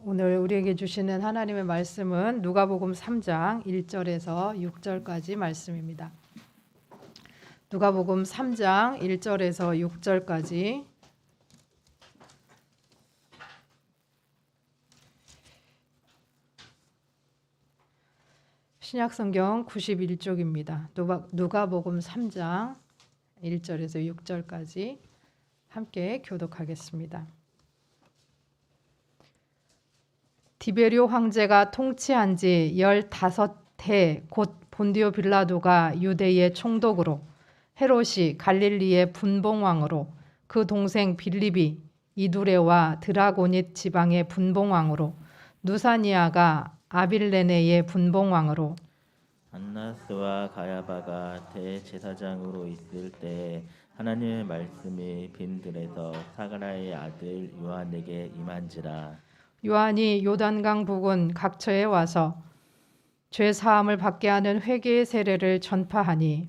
오늘 우리에게 주시는 하나님의 말씀은 누가복음 3장 1절에서 6절까지 말씀입니다. 누가복음 3장 1절에서 6절까지 신약성경 91쪽입니다. 누가복음 3장 1절에서 6절까지 함께 교독하겠습니다. 디베rio 황제가 통치한 지 15해 곧 본디오 빌라도가 유대의 총독으로, 헤롯이 갈릴리의 분봉왕으로, 그 동생 빌립이 이두레와 드라고닛 지방의 분봉왕으로, 누사니아가 아빌레네의 분봉왕으로, 안나스와 가야바가 대제사장으로 있을 때 하나님의 말씀이 빈들에서 사가랴의 아들 요한에게 임한지라. 요한이 요단강 부근 각처에 와서 죄 사함을 받게 하는 회개의 세례를 전파하니,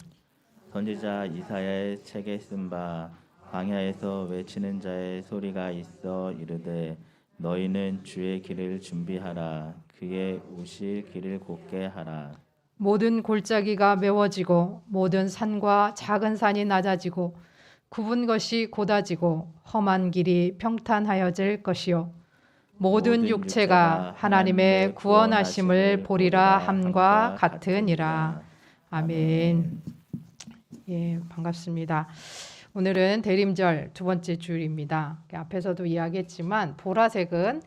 선지자 이사야의 책에 쓴 바 광야에서 외치는 자의 소리가 있어 이르되 너희는 주의 길을 준비하라, 그의 오실 길을 곧게 하라. 모든 골짜기가 메워지고 모든 산과 작은 산이 낮아지고 굽은 것이 곧아지고 험한 길이 평탄하여질 것이요 모든 육체가 하나님의 구원하심을 보리라 함과 같으니라. 아멘. 예, 반갑습니다. 오늘은 대림절 두 번째 주일입니다. 앞에서도 이야기했지만 보라색은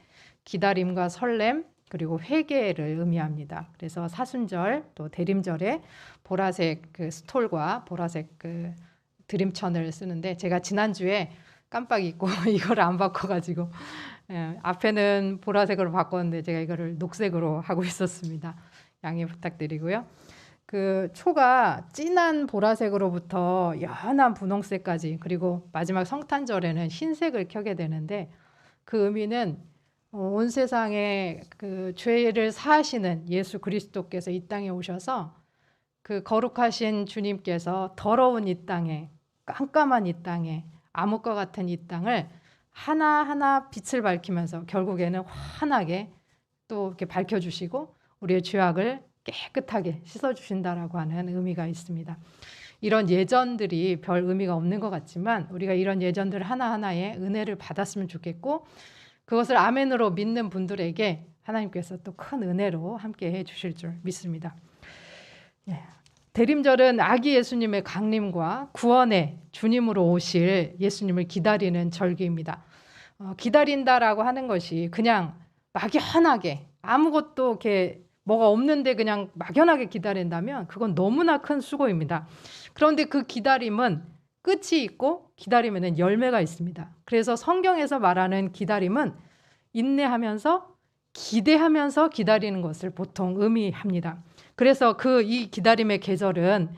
기다림과 설렘 그리고 회개를 의미합니다. 그래서 사순절 또 대림절에 보라색 그 스톨과 보라색 그 드림천을 쓰는데, 제가 지난주에 깜빡 잊고 이걸 안 바꿔가지고 앞에는 보라색으로 바꿨는데 제가 이거를 녹색으로 하고 있었습니다. 양해 부탁드리고요. 그 초가 진한 보라색으로부터 연한 분홍색까지, 그리고 마지막 성탄절에는 흰색을 켜게 되는데, 그 의미는 온 세상에 그 죄를 사하시는 예수 그리스도께서 이 땅에 오셔서 그 거룩하신 주님께서 더러운 이 땅에, 깜깜한 이 땅에, 암흑과 같은 이 땅을 하나하나 빛을 밝히면서 결국에는 환하게 또 이렇게 밝혀주시고 우리의 죄악을 깨끗하게 씻어주신다라고 하는 의미가 있습니다. 이런 예전들이 별 의미가 없는 것 같지만 우리가 이런 예전들 하나하나의 은혜를 받았으면 좋겠고, 그것을 아멘으로 믿는 분들에게 하나님께서 또 큰 은혜로 함께 해주실 줄 믿습니다. 대림절은 아기 예수님의 강림과 구원의 주님으로 오실 예수님을 기다리는 절기입니다. 기다린다라고 하는 것이 그냥 막연하게 아무것도 이렇게 뭐가 없는데 그냥 막연하게 기다린다면 그건 너무나 큰 수고입니다. 그런데 그 기다림은 끝이 있고 기다림에는 열매가 있습니다. 그래서 성경에서 말하는 기다림은 인내하면서 기대하면서 기다리는 것을 보통 의미합니다. 그래서 이 기다림의 계절은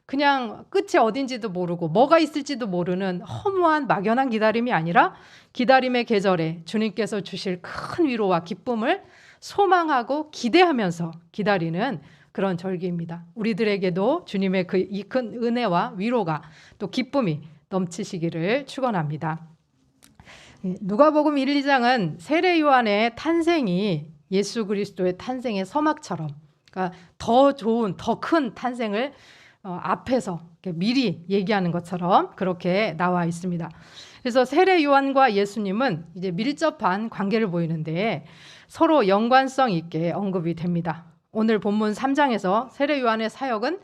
그냥 끝이 어딘지도 모르고 뭐가 있을지도 모르는 허무한 막연한 기다림이 아니라, 기다림의 계절에 주님께서 주실 큰 위로와 기쁨을 소망하고 기대하면서 기다리는 그런 절기입니다. 우리들에게도 주님의 이 큰 은혜와 위로가 또 기쁨이 넘치시기를 축원합니다. 누가복음 1, 2장은 세례 요한의 탄생이 예수 그리스도의 탄생의 서막처럼, 그러니까 더 좋은 더 큰 탄생을 앞에서 미리 얘기하는 것처럼 그렇게 나와 있습니다. 그래서 세례 요한과 예수님은 이제 밀접한 관계를 보이는데 서로 연관성 있게 언급이 됩니다. 오늘 본문 3장에서 세례 요한의 사역은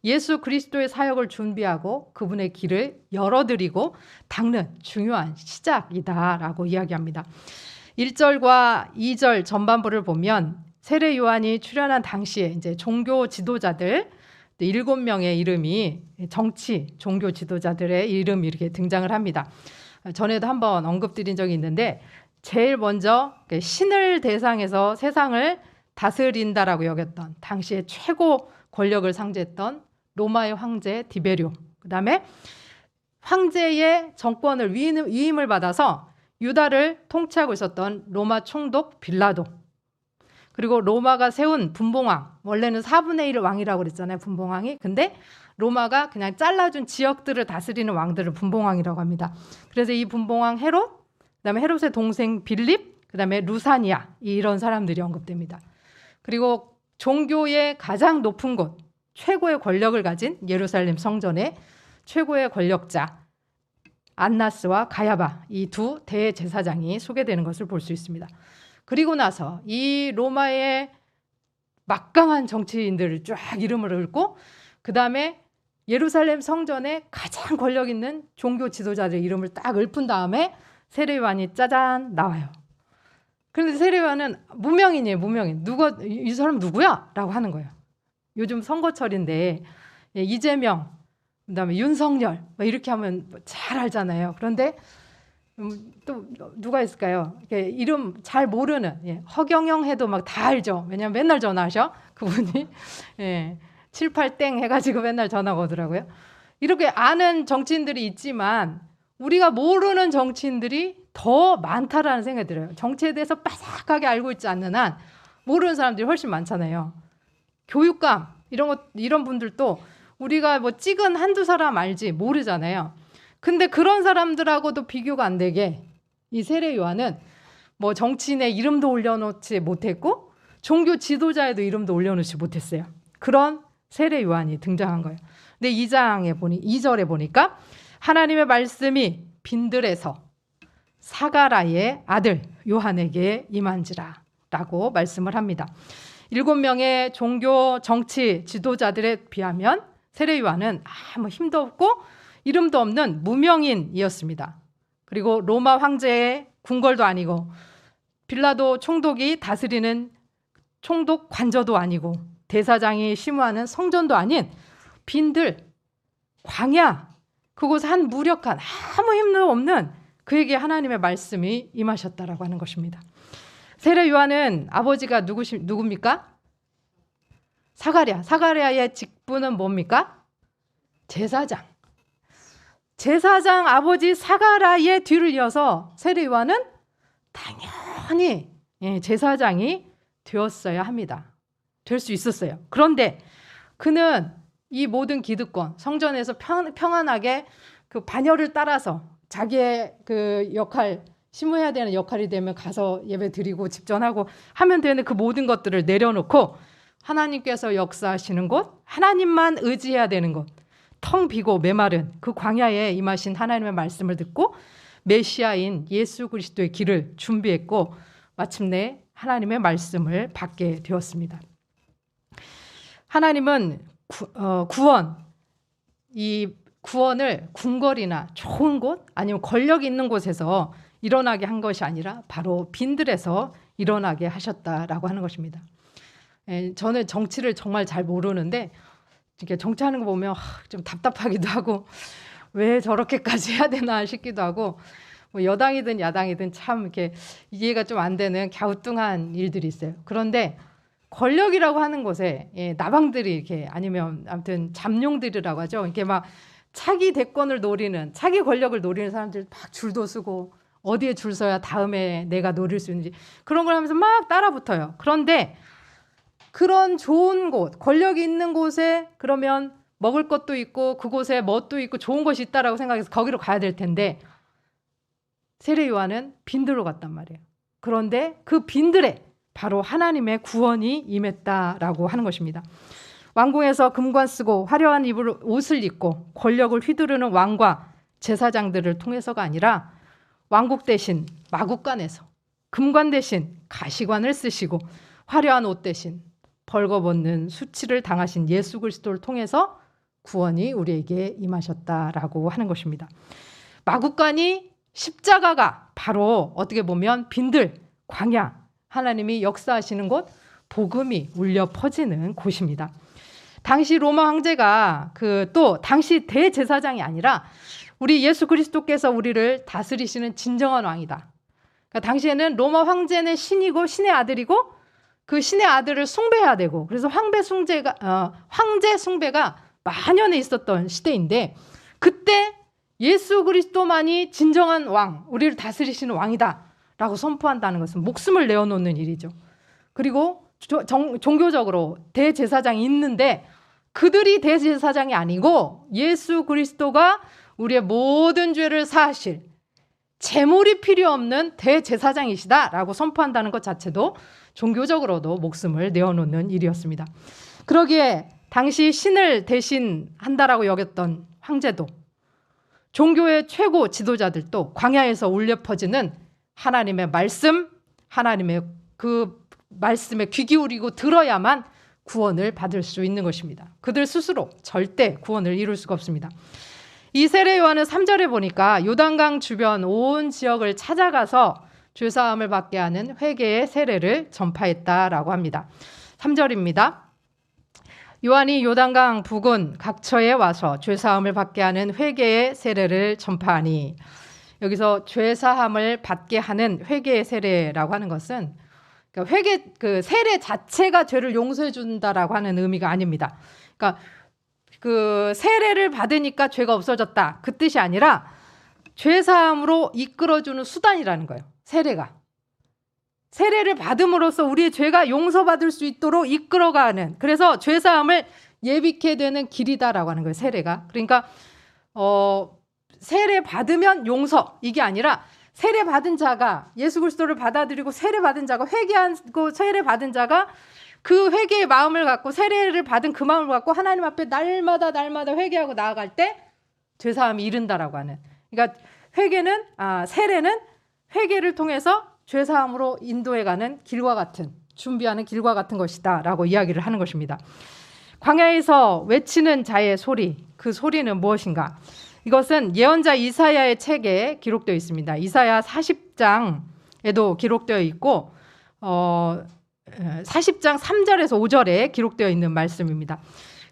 예수 그리스도의 사역을 준비하고 그분의 길을 열어드리고 닦는 중요한 시작이다라고 이야기합니다. 1절과 2절 전반부를 보면 세례 요한이 출현한 당시에 이제 종교 지도자들 7명의 이름이, 정치 종교 지도자들의 이름이 이렇게 등장을 합니다. 전에도 한번 언급드린 적이 있는데, 제일 먼저 신을 대상해서 세상을 다스린다라고 여겼던 당시의 최고 권력을 상징했던 로마의 황제 디베rio, 그 다음에 황제의 정권을 위임을 받아서 유다를 통치하고 있었던 로마 총독 빌라도, 그리고 로마가 세운 분봉왕, 원래는 4분의 1 왕이라고 그랬잖아요, 분봉왕이. 근데 로마가 그냥 잘라준 지역들을 다스리는 왕들을 분봉왕이라고 합니다. 그래서 이 분봉왕 헤롯, 그다음에 헤롯의 동생 빌립, 그다음에 루사니아 이런 사람들이 언급됩니다. 그리고 종교의 가장 높은 곳, 최고의 권력을 가진 예루살렘 성전의 최고의 권력자 안나스와 가야바 이 두 대제사장이 소개되는 것을 볼 수 있습니다. 그리고 나서 이 로마의 막강한 정치인들을 쫙 이름을 읊고 그 다음에 예루살렘 성전에 가장 권력 있는 종교 지도자들의 이름을 딱 읊은 다음에 세례요한이 짜잔 나와요. 그런데 세례요한은 무명인이에요. 무명인. 이 사람 누구야? 라고 하는 거예요. 요즘 선거철인데 이재명, 그다음에 윤석열 이렇게 하면 잘 알잖아요. 그런데 또 누가 있을까요? 이름 잘 모르는 허경영 해도 막 다 알죠. 왜냐면 맨날 전화하셔. 그분이 78땡 해가지고 맨날 전화가 오더라고요. 이렇게 아는 정치인들이 있지만 우리가 모르는 정치인들이 더 많다라는 생각이 들어요. 정치에 대해서 빠삭하게 알고 있지 않는 한 모르는 사람들이 훨씬 많잖아요. 교육감 이런 분들도 우리가 뭐 찍은 한두 사람 알지 모르잖아요. 근데 그런 사람들하고도 비교가 안 되게 이 세례 요한은 뭐 정치인의 이름도 올려놓지 못했고 종교 지도자에도 이름도 올려놓지 못했어요. 그런 세례 요한이 등장한 거예요. 근데 2절에 보니까 하나님의 말씀이 빈들에서 사가라의 아들 요한에게 임한지라 라고 말씀을 합니다. 7명의 종교 정치 지도자들에 비하면 세례 요한은 아무 힘도 없고 이름도 없는 무명인이었습니다. 그리고 로마 황제의 궁궐도 아니고 빌라도 총독이 다스리는 총독 관저도 아니고 대사장이 심우하는 성전도 아닌 빈들 광야 그곳 한 무력한 아무 힘도 없는 그에게 하나님의 말씀이 임하셨다라고 하는 것입니다. 세례 요한은 아버지가 누굽니까? 사가랴의 직분은 뭡니까? 제사장 아버지 사가랴의 뒤를 이어서 세례 요한은 당연히 제사장이 되었어야 합니다. 될 수 있었어요. 그런데 그는 이 모든 기득권 성전에서 평안하게 그 반열을 따라서 자기의 그 역할 심무해야 되는 역할이 되면 가서 예배 드리고 집전하고 하면 되는 그 모든 것들을 내려놓고 하나님께서 역사하시는 곳, 하나님만 의지해야 되는 곳, 텅 비고 메마른 그 광야에 임하신 하나님의 말씀을 듣고 메시아인 예수 그리스도의 길을 준비했고 마침내 하나님의 말씀을 받게 되었습니다. 하나님은 이 구원을 궁궐이나 좋은 곳 아니면 권력 있는 곳에서 일어나게 한 것이 아니라 바로 빈들에서 일어나게 하셨다라고 하는 것입니다. 저는 정치를 정말 잘 모르는데 이렇게 정치하는 거 보면 좀 답답하기도 하고 왜 저렇게까지 해야 되나 싶기도 하고 뭐 여당이든 야당이든 참 이렇게 이해가 좀 안 되는 갸우뚱한 일들이 있어요. 그런데 권력이라고 하는 곳에 나방들이 이렇게 아니면 아무튼 잠룡들이라고 하죠. 이렇게 막 차기 대권을 노리는 차기 권력을 노리는 사람들 막 줄도 서고 어디에 줄 서야 다음에 내가 노릴 수 있는지 그런 걸 하면서 막 따라붙어요. 그런데 그런 좋은 곳, 권력이 있는 곳에 그러면 먹을 것도 있고 그곳에 뭣도 있고 좋은 것이 있다라고 생각해서 거기로 가야 될 텐데 세례 요한은 빈들로 갔단 말이에요. 그런데 그 빈들에 바로 하나님의 구원이 임했다라고 하는 것입니다. 왕궁에서 금관 쓰고 화려한 옷을 입고 권력을 휘두르는 왕과 제사장들을 통해서가 아니라 왕국 대신 마국간에서 금관 대신 가시관을 쓰시고 화려한 옷 대신 벌거벗는 수치를 당하신 예수 그리스도를 통해서 구원이 우리에게 임하셨다라고 하는 것입니다. 마국간이 십자가가 바로 어떻게 보면 빈들, 광야, 하나님이 역사하시는 곳, 복음이 울려 퍼지는 곳입니다. 당시 로마 황제가 또 당시 대제사장이 아니라 우리 예수 그리스도께서 우리를 다스리시는 진정한 왕이다. 그러니까 당시에는 로마 황제는 신이고 신의 아들이고 그 신의 아들을 숭배해야 되고 그래서 황제 숭배가 만연해 있었던 시대인데 그때 예수 그리스도만이 진정한 왕, 우리를 다스리시는 왕이다라고 선포한다는 것은 목숨을 내어놓는 일이죠. 그리고 종교적으로 대제사장이 있는데 그들이 대제사장이 아니고 예수 그리스도가 우리의 모든 죄를 사하실 제물이 필요 없는 대제사장이시다라고 선포한다는 것 자체도 종교적으로도 목숨을 내어놓는 일이었습니다. 그러기에 당시 신을 대신한다라고 여겼던 황제도, 종교의 최고 지도자들도 광야에서 울려 퍼지는 하나님의 말씀, 하나님의 그 말씀에 귀 기울이고 들어야만 구원을 받을 수 있는 것입니다. 그들 스스로 절대 구원을 이룰 수가 없습니다. 이 세례 요한은 3절에 보니까 요단강 주변 온 지역을 찾아가서 죄사함을 받게 하는 회개의 세례를 전파했다라고 합니다. 3절입니다. 요한이 요단강 부근 각처에 와서 죄사함을 받게 하는 회개의 세례를 전파하니, 여기서 죄사함을 받게 하는 회개의 세례라고 하는 것은 그러니까 그 세례 자체가 죄를 용서해 준다라고 하는 의미가 아닙니다. 그러니까 그 세례를 받으니까 죄가 없어졌다 그 뜻이 아니라 죄사함으로 이끌어주는 수단이라는 거예요. 세례를 받음으로써 우리의 죄가 용서받을 수 있도록 이끌어가는, 그래서 죄사함을 예비케 되는 길이다라고 하는 거예요. 세례가. 그러니까 세례 받으면 용서, 이게 아니라 세례 받은 자가, 예수 그리스도를 받아들이고 세례 받은 자가, 회개하고 세례 받은 자가 그 회개의 마음을 갖고, 세례를 받은 그 마음을 갖고 하나님 앞에 날마다 회개하고 나아갈 때 죄사함이 이른다라고 하는. 그러니까 세례는 회개를 통해서 죄사함으로 인도해가는 길과 같은, 준비하는 길과 같은 것이다라고 이야기를 하는 것입니다. 광야에서 외치는 자의 소리, 그 소리는 무엇인가? 이것은 예언자 이사야의 책에 기록되어 있습니다. 이사야 40장에도 기록되어 있고 40장 3절에서 5절에 기록되어 있는 말씀입니다.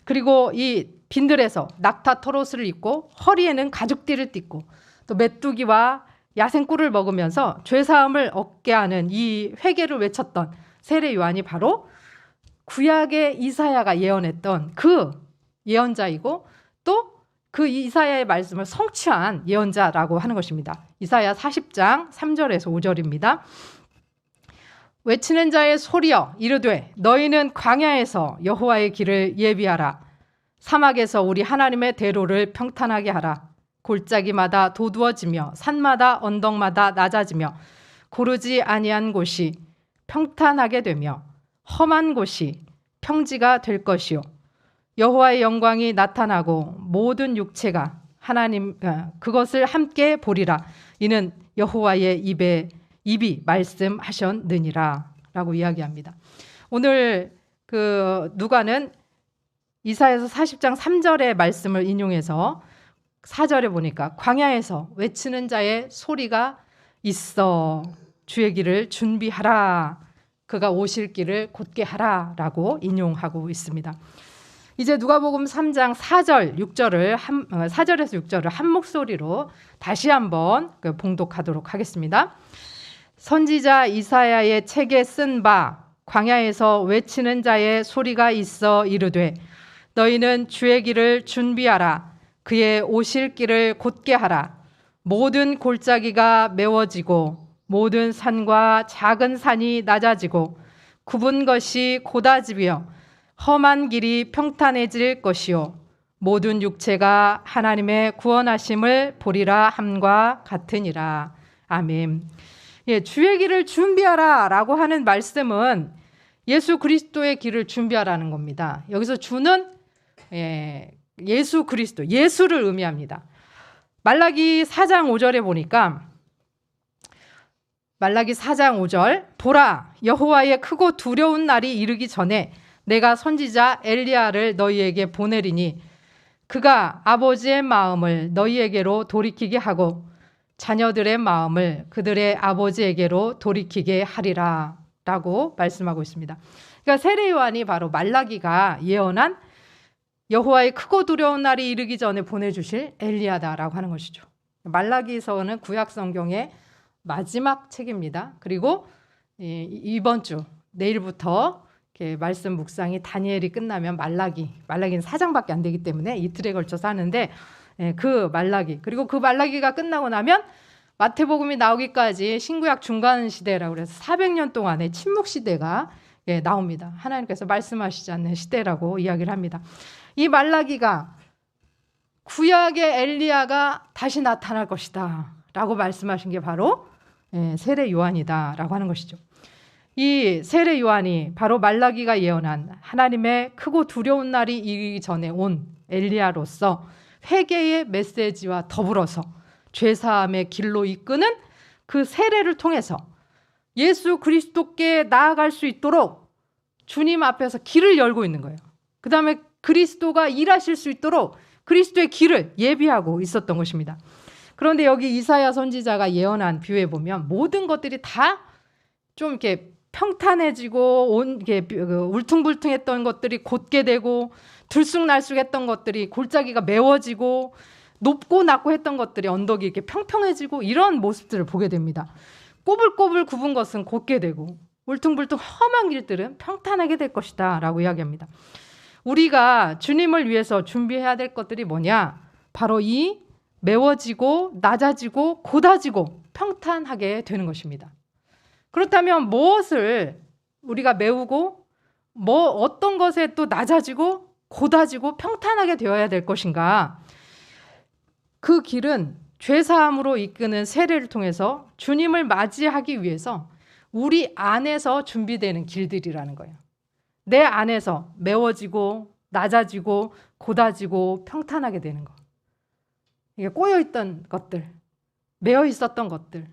그리고 이 빈들에서 낙타 털옷을 입고 허리에는 가죽띠를 띠고 또 메뚜기와 야생꿀을 먹으면서 죄사함을 얻게 하는 이 회개를 외쳤던 세례 요한이 바로 구약의 이사야가 예언했던 그 예언자이고, 또 그 이사야의 말씀을 성취한 예언자라고 하는 것입니다. 이사야 40장 3절에서 5절입니다. 외치는 자의 소리여 이르되 너희는 광야에서 여호와의 길을 예비하라. 사막에서 우리 하나님의 대로를 평탄하게 하라. 골짜기마다 도두어지며 산마다 언덕마다 낮아지며 고르지 아니한 곳이 평탄하게 되며 험한 곳이 평지가 될 것이요 여호와의 영광이 나타나고 모든 육체가 그것을 함께 보리라. 이는 여호와의 입이 말씀하셨느니라 라고 이야기합니다. 오늘 누가는 이사야서 40장 3절의 말씀을 인용해서 4절에 보니까 광야에서 외치는 자의 소리가 있어 주의 길을 준비하라. 그가 오실 길을 곧게 하라 라고 인용하고 있습니다. 이제 누가복음 3장 4절, 6절을 4절에서 6절을 한 목소리로 다시 한번 봉독하도록 하겠습니다. 선지자 이사야의 책에 쓴 바 광야에서 외치는 자의 소리가 있어 이르되 너희는 주의 길을 준비하라. 그의 오실 길을 곧게 하라. 모든 골짜기가 메워지고 모든 산과 작은 산이 낮아지고 굽은 것이 곧아지며 험한 길이 평탄해질 것이요 모든 육체가 하나님의 구원하심을 보리라 함과 같으니라. 아멘. 주의 길을 준비하라 라고 하는 말씀은 예수 그리스도의 길을 준비하라는 겁니다. 여기서 주는 예수 그리스도, 예수를 의미합니다. 말라기 4장 5절에 보니까 말라기 4장 5절 보라 여호와의 크고 두려운 날이 이르기 전에 내가 선지자 엘리야를 너희에게 보내리니 그가 아버지의 마음을 너희에게로 돌이키게 하고 자녀들의 마음을 그들의 아버지에게로 돌이키게 하리라 라고 말씀하고 있습니다. 그러니까 세례 요한이 바로 말라기가 예언한 여호와의 크고 두려운 날이 이르기 전에 보내주실 엘리야다라고 하는 것이죠. 말라기서는 구약 성경의 마지막 책입니다. 그리고 이번 주 내일부터 말씀 묵상이 다니엘이 끝나면 말라기는 4장밖에 안 되기 때문에 이틀에 걸쳐서 하는데 그 말라기, 그리고 그 말라기가 끝나고 나면 마태복음이 나오기까지 신구약 중간 시대라고 해서 400년 동안의 침묵 시대가 나옵니다. 하나님께서 말씀하시지 않는 시대라고 이야기를 합니다. 이 말라기가 구약의 엘리야가 다시 나타날 것이다 라고 말씀하신 게 바로 세례 요한이다라고 하는 것이죠. 이 세례 요한이 바로 말라기가 예언한 하나님의 크고 두려운 날이 이르기 전에 온 엘리야로서 회개의 메시지와 더불어서 죄사함의 길로 이끄는 그 세례를 통해서 예수 그리스도께 나아갈 수 있도록 주님 앞에서 길을 열고 있는 거예요. 그 다음에 그리스도가 일하실 수 있도록 그리스도의 길을 예비하고 있었던 것입니다. 그런데 여기 이사야 선지자가 예언한 비유에 보면 모든 것들이 다 좀 이렇게 평탄해지고 이렇게 울퉁불퉁했던 것들이 곧게 되고 들쑥날쑥했던 것들이 골짜기가 메워지고 높고 낮고 했던 것들이 언덕이 이렇게 평평해지고 이런 모습들을 보게 됩니다. 꼬불꼬불 굽은 것은 곧게 되고 울퉁불퉁 험한 길들은 평탄하게 될 것이다 라고 이야기합니다. 우리가 주님을 위해서 준비해야 될 것들이 뭐냐? 바로 이 메워지고 낮아지고 곧아지고 평탄하게 되는 것입니다. 그렇다면 무엇을 우리가 메우고 어떤 것에 또 낮아지고 곧아지고 평탄하게 되어야 될 것인가? 그 길은 죄사함으로 이끄는 세례를 통해서 주님을 맞이하기 위해서 우리 안에서 준비되는 길들이라는 거예요. 내 안에서 메워지고 낮아지고 곧아지고 평탄하게 되는 것. 이게 꼬여있던 것들, 메어 있었던 것들,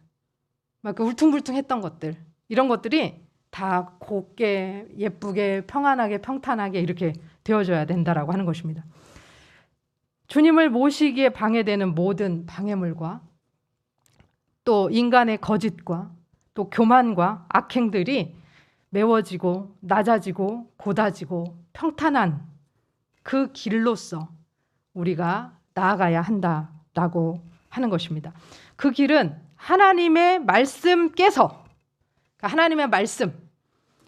막 울퉁불퉁했던 것들, 이런 것들이 다 곱게 예쁘게 평안하게 평탄하게 이렇게 되어줘야 된다라고 하는 것입니다. 주님을 모시기에 방해되는 모든 방해물과 또 인간의 거짓과 또 교만과 악행들이 메워지고 낮아지고 곧아지고 평탄한 그 길로서 우리가 나아가야 한다라고 하는 것입니다. 그 길은 하나님의 말씀께서, 하나님의 말씀,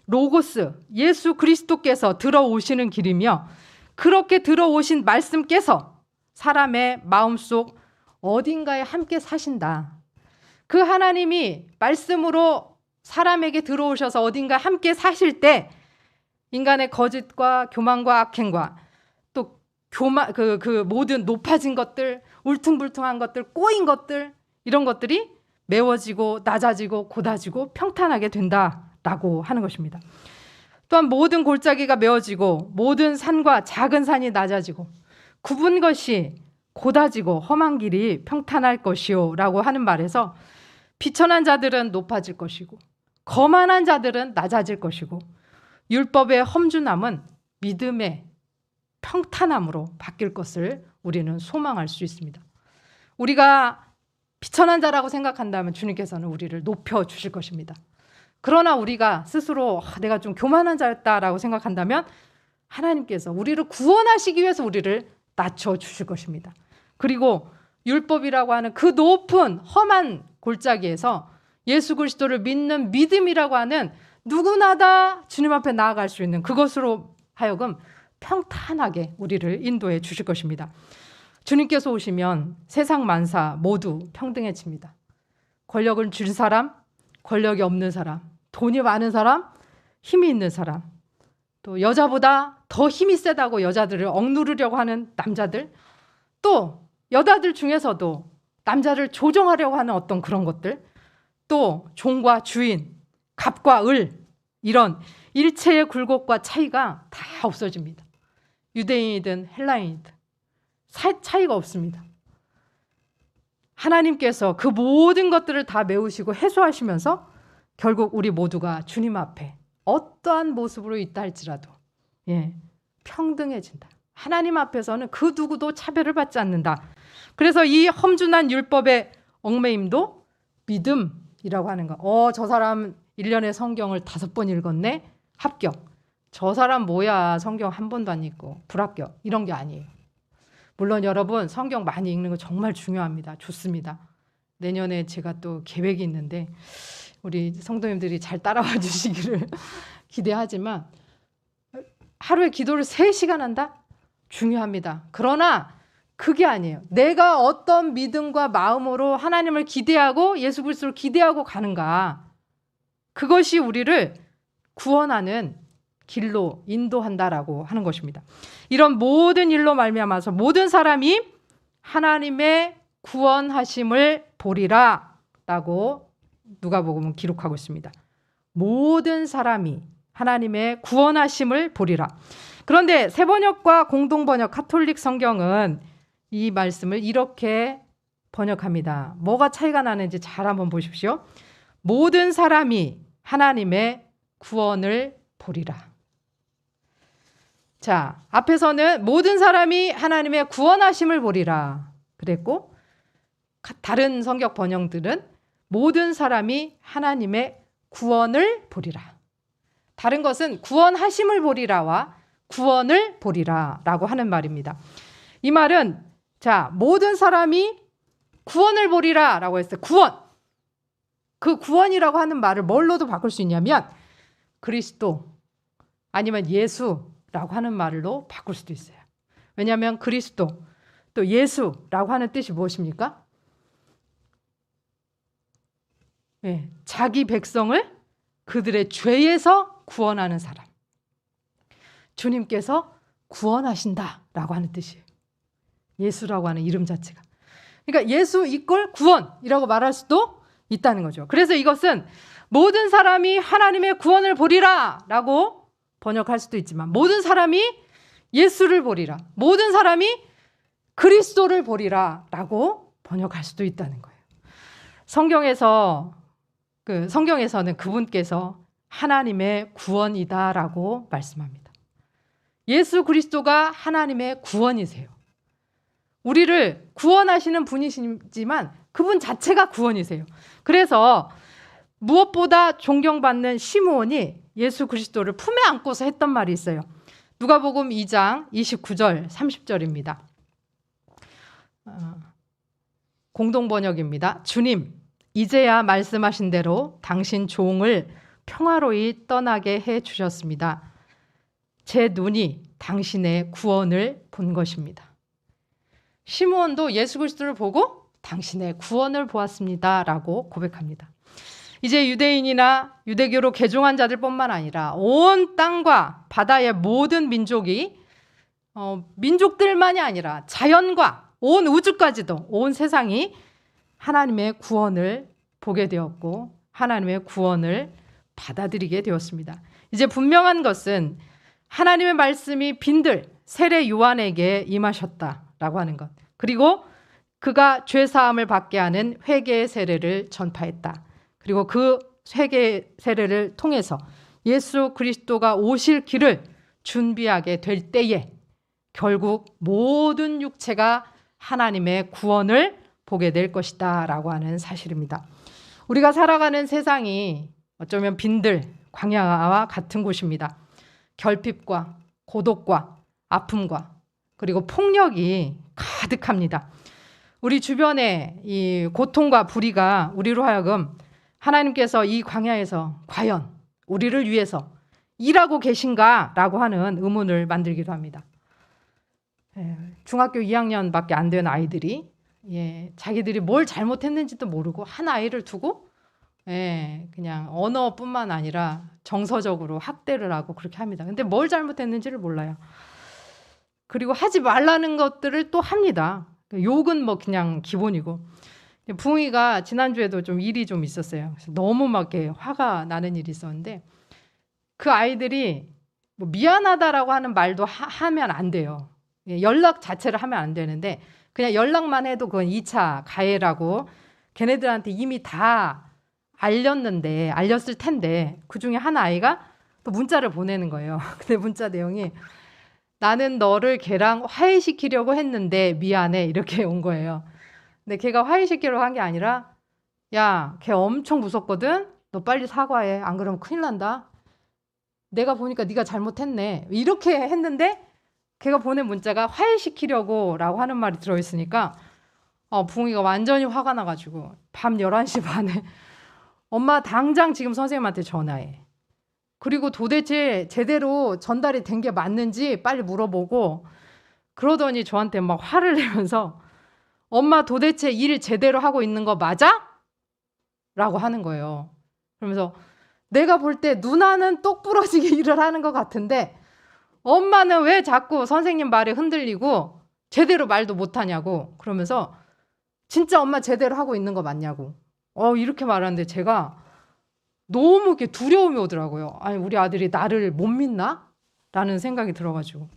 로고스, 예수 그리스도께서 들어오시는 길이며 그렇게 들어오신 말씀께서 사람의 마음속 어딘가에 함께 사신다. 그 하나님이 말씀으로 사람에게 들어오셔서 어딘가 함께 사실 때 인간의 거짓과 교만과 악행과 또 그 모든 높아진 것들, 울퉁불퉁한 것들, 꼬인 것들, 이런 것들이 메워지고 낮아지고 곧아지고 평탄하게 된다라고 하는 것입니다. 또한 모든 골짜기가 메워지고 모든 산과 작은 산이 낮아지고 굽은 것이 곧아지고 험한 길이 평탄할 것이요 라고 하는 말에서 비천한 자들은 높아질 것이고 거만한 자들은 낮아질 것이고 율법의 험준함은 믿음의 평탄함으로 바뀔 것을 우리는 소망할 수 있습니다. 우리가 비천한 자라고 생각한다면 주님께서는 우리를 높여주실 것입니다. 그러나 우리가 스스로 내가 좀 교만한 자였다라고 생각한다면 하나님께서 우리를 구원하시기 위해서 우리를 낮춰주실 것입니다. 그리고 율법이라고 하는 그 높은 험한 골짜기에서 예수 그리스도를 믿는 믿음이라고 하는 누구나 다 주님 앞에 나아갈 수 있는 그것으로 하여금 평탄하게 우리를 인도해 주실 것입니다. 주님께서 오시면 세상 만사 모두 평등해집니다. 권력을 줄 사람, 권력이 없는 사람, 돈이 많은 사람, 힘이 있는 사람, 또 여자보다 더 힘이 세다고 여자들을 억누르려고 하는 남자들, 또 여자들 중에서도 남자를 조종하려고 하는 어떤 그런 것들, 또 종과 주인, 갑과 을, 이런 일체의 굴곡과 차이가 다 없어집니다. 유대인이든 헬라인이든 차이가 없습니다. 하나님께서 그 모든 것들을 다 메우시고 해소하시면서 결국 우리 모두가 주님 앞에 어떠한 모습으로 있다 할지라도 평등해진다. 하나님 앞에서는 그 누구도 차별을 받지 않는다. 그래서 이 험준한 율법의 얽매임도 믿음이라고 하는 거. 저 사람 1년에 성경을 5번 읽었네? 합격. 저 사람 뭐야? 성경 한 번도 안 읽고 불합격. 이런 게 아니에요. 물론 여러분 성경 많이 읽는 거 정말 중요합니다. 좋습니다. 내년에 제가 또 계획이 있는데 우리 성도님들이 잘 따라와 주시기를 기대하지만 하루에 기도를 3시간 한다? 중요합니다. 그러나 그게 아니에요. 내가 어떤 믿음과 마음으로 하나님을 기대하고 예수 그리스도를 기대하고 가는가. 그것이 우리를 구원하는 길로 인도한다라고 하는 것입니다. 이런 모든 일로 말미암아서 모든 사람이 하나님의 구원하심을 보리라 라고 누가복음은 기록하고 있습니다. 모든 사람이 하나님의 구원하심을 보리라. 그런데 새번역과 공동번역 카톨릭 성경은 이 말씀을 이렇게 번역합니다. 뭐가 차이가 나는지 잘 한번 보십시오. 모든 사람이 하나님의 구원을 보리라. 자, 앞에서는 모든 사람이 하나님의 구원하심을 보리라 그랬고, 다른 성경 번역들은 모든 사람이 하나님의 구원을 보리라. 다른 것은 구원하심을 보리라와 구원을 보리라 라고 하는 말입니다. 이 말은 자, 모든 사람이 구원을 보리라 라고 했어요. 구원. 그 구원이라고 하는 말을 뭘로도 바꿀 수 있냐면 그리스도 아니면 예수라고 하는 말로 바꿀 수도 있어요. 왜냐하면 그리스도 또 예수라고 하는 뜻이 무엇입니까? 네, 자기 백성을 그들의 죄에서 구원하는 사람. 주님께서 구원하신다라고 하는 뜻이에요. 예수라고 하는 이름 자체가. 그러니까 예수 이꼴 구원이라고 말할 수도 있다는 거죠. 그래서 이것은 모든 사람이 하나님의 구원을 보리라 라고 번역할 수도 있지만 모든 사람이 예수를 보리라, 모든 사람이 그리스도를 보리라 라고 번역할 수도 있다는 거예요. 성경에서는 그분께서 하나님의 구원이다라고 말씀합니다. 예수 그리스도가 하나님의 구원이세요. 우리를 구원하시는 분이시지만 그분 자체가 구원이세요. 그래서 무엇보다 존경받는 시므온이 예수 그리스도를 품에 안고서 했던 말이 있어요. 누가복음 2장 29절 30절입니다. 공동번역입니다. 주님, 이제야 말씀하신 대로 당신 종을 평화로이 떠나게 해주셨습니다. 제 눈이 당신의 구원을 본 것입니다. 시므온도 예수 그리스도를 보고 당신의 구원을 보았습니다 라고 고백합니다. 이제 유대인이나 유대교로 개종한 자들뿐만 아니라 온 땅과 바다의 모든 민족이 민족들만이 아니라 자연과 온 우주까지도 온 세상이 하나님의 구원을 보게 되었고 하나님의 구원을 받아들이게 되었습니다. 이제 분명한 것은 하나님의 말씀이 빈들 세례 요한에게 임하셨다라고 하는 것. 그리고 그가 죄 사함을 받게 하는 회개의 세례를 전파했다. 그리고 그 회개의 세례를 통해서 예수 그리스도가 오실 길을 준비하게 될 때에 결국 모든 육체가 하나님의 구원을 보게 될 것이다 라고 하는 사실입니다. 우리가 살아가는 세상이 어쩌면 빈들 광야와 같은 곳입니다. 결핍과 고독과 아픔과 그리고 폭력이 가득합니다. 우리 주변에 이 고통과 불의가 우리로 하여금 하나님께서 이 광야에서 과연 우리를 위해서 일하고 계신가라고 하는 의문을 만들기도 합니다. 중학교 2학년밖에 안 된 아이들이 자기들이 뭘 잘못했는지도 모르고 한 아이를 두고 그냥 언어뿐만 아니라 정서적으로 학대를 하고 그렇게 합니다. 근데 뭘 잘못했는지를 몰라요. 그리고 하지 말라는 것들을 또 합니다. 욕은 뭐 그냥 기본이고. 붕이가 지난주에도 좀 일이 좀 있었어요. 그래서 너무 막 이렇게 화가 나는 일이 있었는데 그 아이들이 뭐 미안하다라고 하는 말도 하면 안 돼요. 연락 자체를 하면 안 되는데 그냥 연락만 해도 그건 2차 가해라고 걔네들한테 이미 다 알렸을 텐데 그중에 한 아이가 또 문자를 보내는 거예요. 근데 문자 내용이 나는 너를 걔랑 화해시키려고 했는데 미안해 이렇게 온 거예요. 근데 걔가 화해시키려고 한 게 아니라 야, 걔 엄청 무섭거든. 너 빨리 사과해. 안 그러면 큰일 난다. 내가 보니까 네가 잘못했네. 이렇게 했는데 걔가 보낸 문자가 화해시키려고 라고 하는 말이 들어있으니까 붕이가 완전히 화가 나가지고 밤 11시 반에 엄마 당장 지금 선생님한테 전화해. 그리고 도대체 제대로 전달이 된 게 맞는지 빨리 물어보고 그러더니 저한테 막 화를 내면서 엄마 도대체 일 제대로 하고 있는 거 맞아? 라고 하는 거예요. 그러면서 내가 볼 때 누나는 똑부러지게 일을 하는 것 같은데 엄마는 왜 자꾸 선생님 말에 흔들리고 제대로 말도 못하냐고 그러면서 진짜 엄마 제대로 하고 있는 거 맞냐고. 이렇게 말하는데 제가 너무 이렇게 두려움이 오더라고요. 아니, 우리 아들이 나를 못 믿나? 라는 생각이 들어가지고.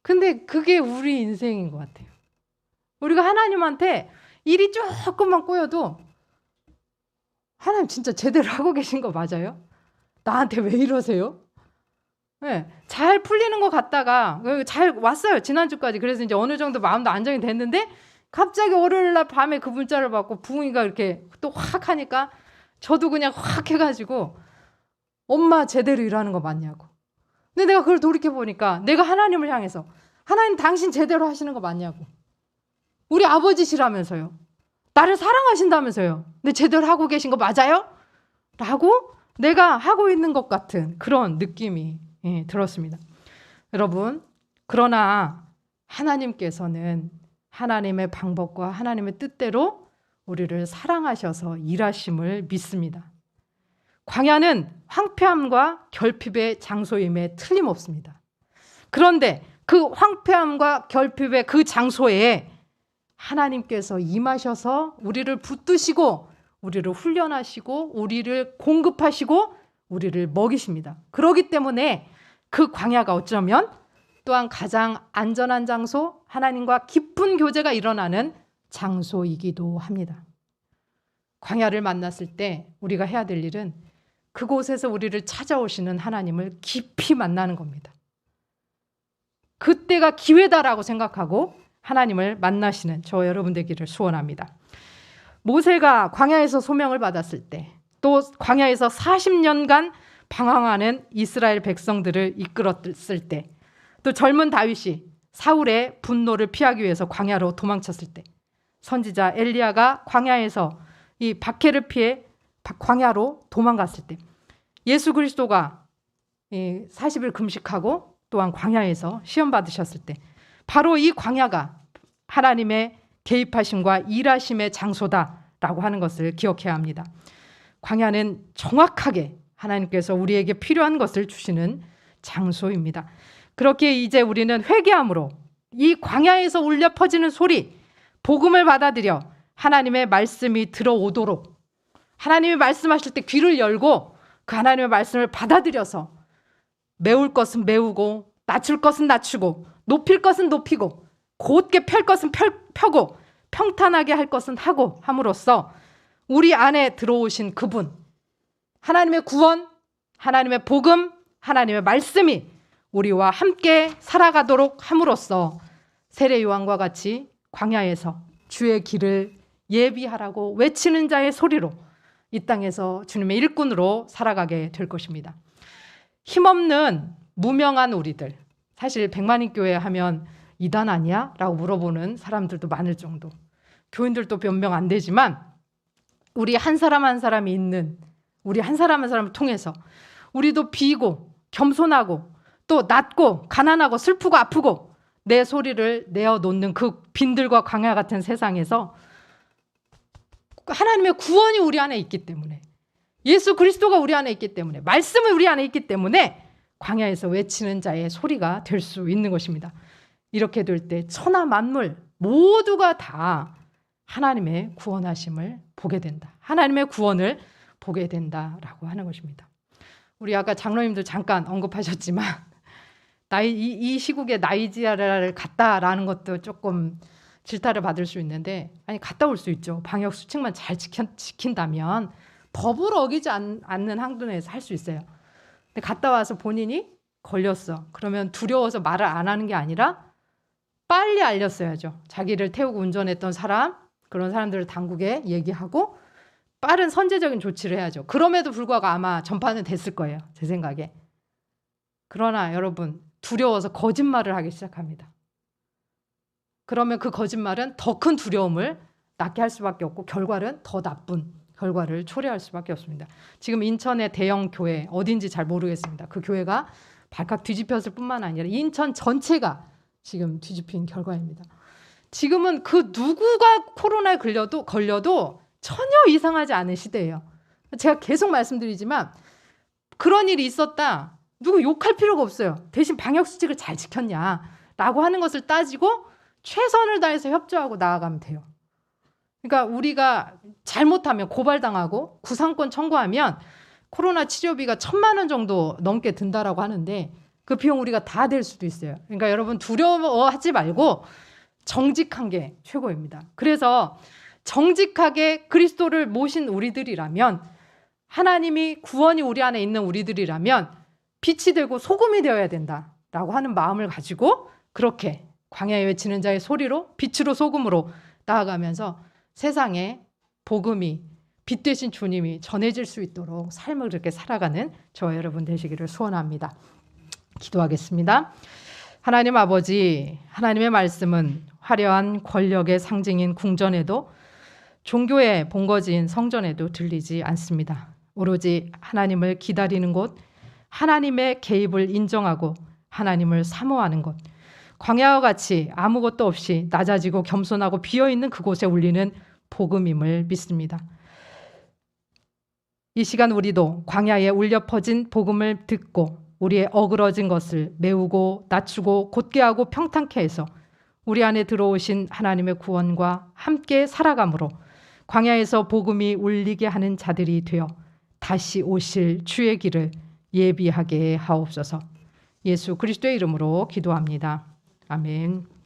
근데 그게 우리 인생인 것 같아요. 우리가 하나님한테 일이 조금만 꼬여도 하나님 진짜 제대로 하고 계신 거 맞아요? 나한테 왜 이러세요? 네, 잘 풀리는 것 같다가 잘 왔어요. 지난주까지. 그래서 이제 어느 정도 마음도 안정이 됐는데 갑자기 월요일 날 밤에 그 문자를 받고 부흥이가 이렇게 또 확 하니까 저도 그냥 확 해가지고 엄마 제대로 일하는 거 맞냐고. 근데 내가 그걸 돌이켜보니까 내가 하나님을 향해서 하나님 당신 제대로 하시는 거 맞냐고. 우리 아버지시라면서요. 나를 사랑하신다면서요. 근데 제대로 하고 계신 거 맞아요? 라고 내가 하고 있는 것 같은 그런 느낌이 들었습니다. 여러분, 그러나 하나님께서는 하나님의 방법과 하나님의 뜻대로 우리를 사랑하셔서 일하심을 믿습니다. 광야는 황폐함과 결핍의 장소임에 틀림없습니다. 그런데 그 황폐함과 결핍의 그 장소에 하나님께서 임하셔서 우리를 붙드시고 우리를 훈련하시고 우리를 공급하시고 우리를 먹이십니다. 그렇기 때문에 그 광야가 어쩌면 또한 가장 안전한 장소, 하나님과 깊은 교제가 일어나는 장소이기도 합니다. 광야를 만났을 때 우리가 해야 될 일은 그곳에서 우리를 찾아오시는 하나님을 깊이 만나는 겁니다. 그때가 기회다라고 생각하고 하나님을 만나시는 저 여러분 되기를 소원합니다. 모세가 광야에서 소명을 받았을 때, 또 광야에서 40년간 방황하는 이스라엘 백성들을 이끌었을 때, 또 젊은 다윗이 사울의 분노를 피하기 위해서 광야로 도망쳤을 때, 선지자 엘리야가 광야에서 이 박해를 피해 광야로 도망갔을 때, 예수 그리스도가 40일 금식하고 또한 광야에서 시험 받으셨을 때, 바로 이 광야가 하나님의 개입하심과 일하심의 장소다라고 하는 것을 기억해야 합니다. 광야는 정확하게 하나님께서 우리에게 필요한 것을 주시는 장소입니다. 그렇게 이제 우리는 회개함으로 이 광야에서 울려 퍼지는 소리, 복음을 받아들여 하나님의 말씀이 들어오도록, 하나님이 말씀하실 때 귀를 열고 그 하나님의 말씀을 받아들여서 메울 것은 메우고 낮출 것은 낮추고 높일 것은 높이고 곧게 펼 것은 펴고 평탄하게 할 것은 하고 함으로써 우리 안에 들어오신 그분, 하나님의 구원, 하나님의 복음, 하나님의 말씀이 우리와 함께 살아가도록 함으로써 세례 요한과 같이 광야에서 주의 길을 예비하라고 외치는 자의 소리로 이 땅에서 주님의 일꾼으로 살아가게 될 것입니다. 힘없는 무명한 우리들, 사실 백만인교회 하면 이단 아니야? 라고 물어보는 사람들도 많을 정도. 교인들도 변명 안 되지만 우리 한 사람 한 사람이 있는, 우리 한 사람 한 사람을 통해서 우리도 비고 겸손하고 또 낮고 가난하고 슬프고 아프고 내 소리를 내어놓는 그 빈들과 광야 같은 세상에서 하나님의 구원이 우리 안에 있기 때문에, 예수 그리스도가 우리 안에 있기 때문에, 말씀이 우리 안에 있기 때문에 광야에서 외치는 자의 소리가 될 수 있는 것입니다. 이렇게 될 때 천하 만물 모두가 다 하나님의 구원하심을 보게 된다. 하나님의 구원을 보게 된다라고 하는 것입니다. 우리 아까 장로님도 잠깐 언급하셨지만 이 시국에 나이지리아를 갔다라는 것도 조금 질타를 받을 수 있는데, 아니 갔다 올 수 있죠. 방역 수칙만 잘 지킨다면 법을 어기지 않는 한도 내에서 할 수 있어요. 근데 갔다 와서 본인이 걸렸어. 그러면 두려워서 말을 안 하는 게 아니라 빨리 알렸어야죠. 자기를 태우고 운전했던 사람, 그런 사람들을 당국에 얘기하고 빠른 선제적인 조치를 해야죠. 그럼에도 불구하고 아마 전파는 됐을 거예요. 제 생각에. 그러나 여러분, 두려워서 거짓말을 하기 시작합니다. 그러면 그 거짓말은 더 큰 두려움을 낳게 할 수밖에 없고 결과는 더 나쁜 결과를 초래할 수밖에 없습니다. 지금 인천의 대형 교회 어딘지 잘 모르겠습니다. 그 교회가 발칵 뒤집혔을 뿐만 아니라 인천 전체가 지금 뒤집힌 결과입니다. 지금은 그 누구가 코로나에 걸려도 전혀 이상하지 않은 시대예요. 제가 계속 말씀드리지만 그런 일이 있었다. 누구 욕할 필요가 없어요. 대신 방역수칙을 잘 지켰냐라고 하는 것을 따지고 최선을 다해서 협조하고 나아가면 돼요. 그러니까 우리가 잘못하면 고발당하고 구상권 청구하면 코로나 치료비가 1,000만 원 정도 넘게 든다라고 하는데 그 비용 우리가 다 댈 수도 있어요. 그러니까 여러분 두려워하지 말고 정직한 게 최고입니다. 그래서 정직하게 그리스도를 모신 우리들이라면, 하나님이 구원이 우리 안에 있는 우리들이라면 빛이 되고 소금이 되어야 된다라고 하는 마음을 가지고 그렇게 광야에 외치는 자의 소리로 빛으로 소금으로 나아가면서 세상에 복음이, 빛 되신 주님이 전해질 수 있도록 삶을 그렇게 살아가는 저와 여러분 되시기를 소원합니다. 기도하겠습니다. 하나님 아버지, 하나님의 말씀은 화려한 권력의 상징인 궁전에도 종교의 본거지인 성전에도 들리지 않습니다. 오로지 하나님을 기다리는 곳, 하나님의 개입을 인정하고 하나님을 사모하는 곳, 광야와 같이 아무것도 없이 낮아지고 겸손하고 비어있는 그곳에 울리는 복음임을 믿습니다. 이 시간 우리도 광야에 울려 퍼진 복음을 듣고 우리의 어그러진 것을 메우고 낮추고 곧게 하고 평탄케 해서 우리 안에 들어오신 하나님의 구원과 함께 살아감으로 광야에서 복음이 울리게 하는 자들이 되어 다시 오실 주의 길을 예비하게 하옵소서. 예수 그리스도의 이름으로 기도합니다. 아멘.